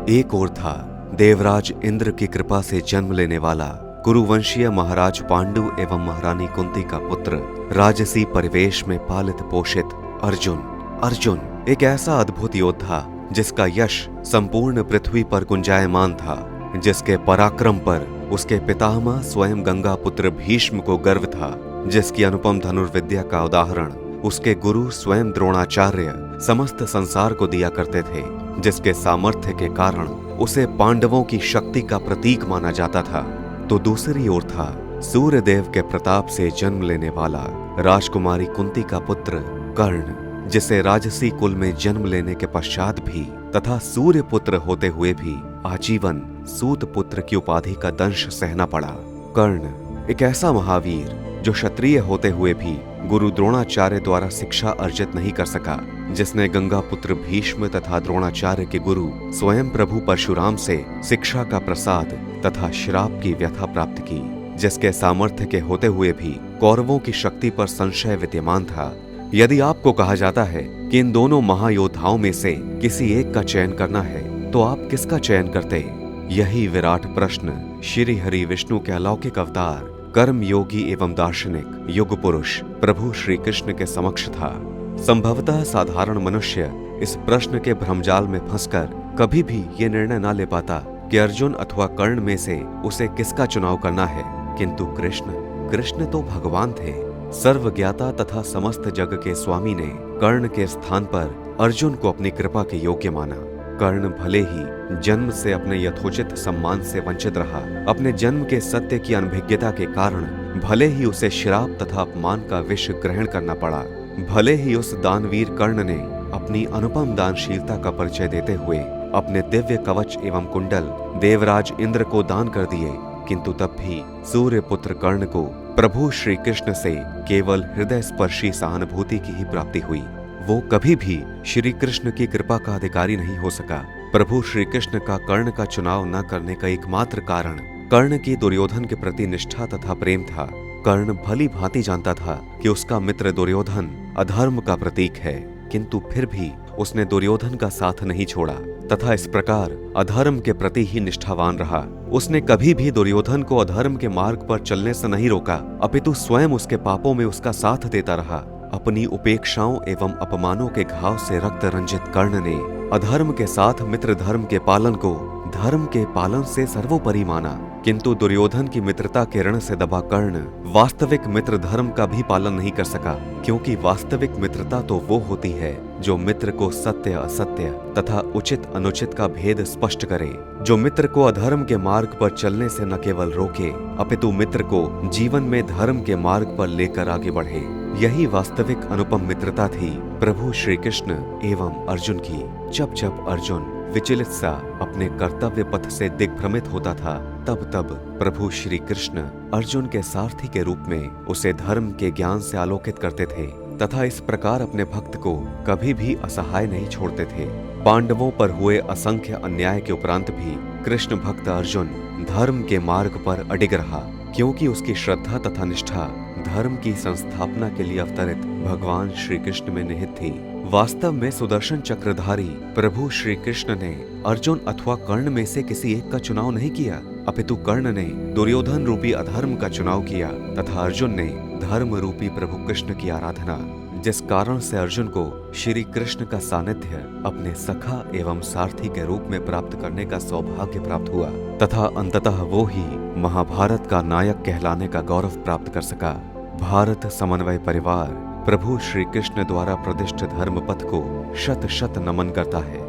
एक ओर था देवराज इंद्र की कृपा से जन्म लेने वाला कुरुवंशीय महाराज पांडु एवं महारानी कुंती का पुत्र, राजसी परिवेश में पालित पोषित अर्जुन। अर्जुन एक ऐसा अद्भुत योद्धा जिसका यश संपूर्ण पृथ्वी पर गुंजायमान था, जिसके पराक्रम पर उसके पितामह स्वयं गंगा पुत्र भीष्म को गर्व था, जिसकी अनुपम धनुर्विद्या का उदाहरण उसके गुरु स्वयं द्रोणाचार्य समस्त संसार को दिया करते थे, जिसके सामर्थ्य के कारण उसे पांडवों की शक्ति का प्रतीक माना जाता था। तो दूसरी ओर था सूर्य देव के प्रताप से जन्म लेने वाला राजकुमारी कुंती का पुत्र कर्ण, जिसे राजसी कुल में जन्म लेने के पश्चात भी तथा सूर्य पुत्र होते हुए भी आजीवन सूत पुत्र की उपाधि का दंश सहना पड़ा। कर्ण एक ऐसा महावीर जो क्षत्रिय होते हुए भी गुरु द्रोणाचार्य द्वारा शिक्षा अर्जित नहीं कर सका, जिसने गंगा पुत्र भीष्म तथा द्रोणाचार्य के गुरु स्वयं प्रभु परशुराम से शिक्षा का प्रसाद तथा श्राप की व्यथा प्राप्त की, जिसके सामर्थ्य के होते हुए भी कौरवों की शक्ति पर संशय विद्यमान था। यदि आपको कहा जाता है कि इन दोनों महायोद्धाओं में से किसी एक का चयन करना है, तो आप किसका चयन करते? यही विराट प्रश्न श्री हरि विष्णु के अलौकिक अवतार कर्म योगी एवं दार्शनिक युग पुरुष प्रभु श्री कृष्ण के समक्ष था। संभवतः साधारण मनुष्य इस प्रश्न के भ्रमजाल में फंसकर कभी भी ये निर्णय ना ले पाता कि अर्जुन अथवा कर्ण में से उसे किसका चुनाव करना है, किंतु कृष्ण तो भगवान थे। सर्वज्ञाता तथा समस्त जग के स्वामी ने कर्ण के स्थान पर अर्जुन को अपनी कृपा के योग्य माना। कर्ण भले ही जन्म से अपने यथोचित सम्मान से वंचित रहा, अपने जन्म के सत्य की अनभिज्ञता के कारण भले ही उसे श्राप तथा अपमान का विष ग्रहण करना पड़ा, भले ही उस दानवीर कर्ण ने अपनी अनुपम दानशीलता का परिचय देते हुए अपने दिव्य कवच एवं कुंडल देवराज इंद्र को दान कर दिए, किंतु तब भी सूर्य पुत्र कर्ण को प्रभु श्री कृष्ण से केवल हृदय स्पर्शी सहानुभूति की ही प्राप्ति हुई। वो कभी भी श्री कृष्ण की कृपा का अधिकारी नहीं हो सका। प्रभु श्री कृष्ण का कर्ण का चुनाव न करने का एकमात्र कारण कर्ण की दुर्योधन के प्रति निष्ठा तथा प्रेम था। कर्ण भली भांति जानता था कि उसका मित्र दुर्योधन अधर्म का प्रतीक है, किंतु फिर भी उसने दुर्योधन का साथ नहीं छोड़ा तथा इस प्रकार अधर्म के प्रति ही निष्ठावान रहा। उसने कभी भी दुर्योधन को अधर्म के मार्ग पर चलने से नहीं रोका, अपितु स्वयं उसके पापों में उसका साथ देता रहा। अपनी उपेक्षाओं एवं अपमानों के घाव से रक्त रंजित कर्ण ने अधर्म के साथ मित्र धर्म के पालन को धर्म के पालन से सर्वोपरि माना, किंतु दुर्योधन की मित्रता के ऋण से दबा कर्ण वास्तविक मित्र धर्म का भी पालन नहीं कर सका, क्योंकि वास्तविक मित्रता तो वो होती है जो मित्र को सत्य असत्य तथा उचित अनुचित का भेद स्पष्ट करे, जो मित्र को अधर्म के मार्ग पर चलने से न केवल रोके, अपितु मित्र को जीवन में धर्म के मार्ग पर लेकर आगे बढ़े। यही वास्तविक अनुपम मित्रता थी प्रभु श्री कृष्ण एवं अर्जुन की। जब जब अर्जुन विचलित सा अपने कर्तव्य पथ से दिग्भ्रमित होता था, तब तब प्रभु श्री कृष्ण अर्जुन के सारथी के रूप में उसे धर्म के ज्ञान से आलोकित करते थे तथा इस प्रकार अपने भक्त को कभी भी असहाय नहीं छोड़ते थे। पांडवों पर हुए असंख्य अन्याय के उपरांत भी कृष्ण भक्त अर्जुन धर्म के मार्ग पर अडिग रहा, क्योंकि उसकी श्रद्धा तथा निष्ठा धर्म की संस्थापना के लिए अवतरित भगवान श्री कृष्ण में निहित थी। वास्तव में सुदर्शन चक्रधारी प्रभु श्री कृष्ण ने अर्जुन अथवा कर्ण में से किसी एक का चुनाव नहीं किया, अपितु कर्ण ने दुर्योधन रूपी अधर्म का चुनाव किया तथा अर्जुन ने धर्म रूपी प्रभु कृष्ण की आराधना, जिस कारण से अर्जुन को श्री कृष्ण का सानिध्य अपने सखा एवं सारथी के रूप में प्राप्त करने का सौभाग्य प्राप्त हुआ तथा अंततः वो ही महाभारत का नायक कहलाने का गौरव प्राप्त कर सका। भारत समन्वय परिवार प्रभु श्री कृष्ण द्वारा प्रदिष्ट धर्म पथ को शत शत नमन करता है।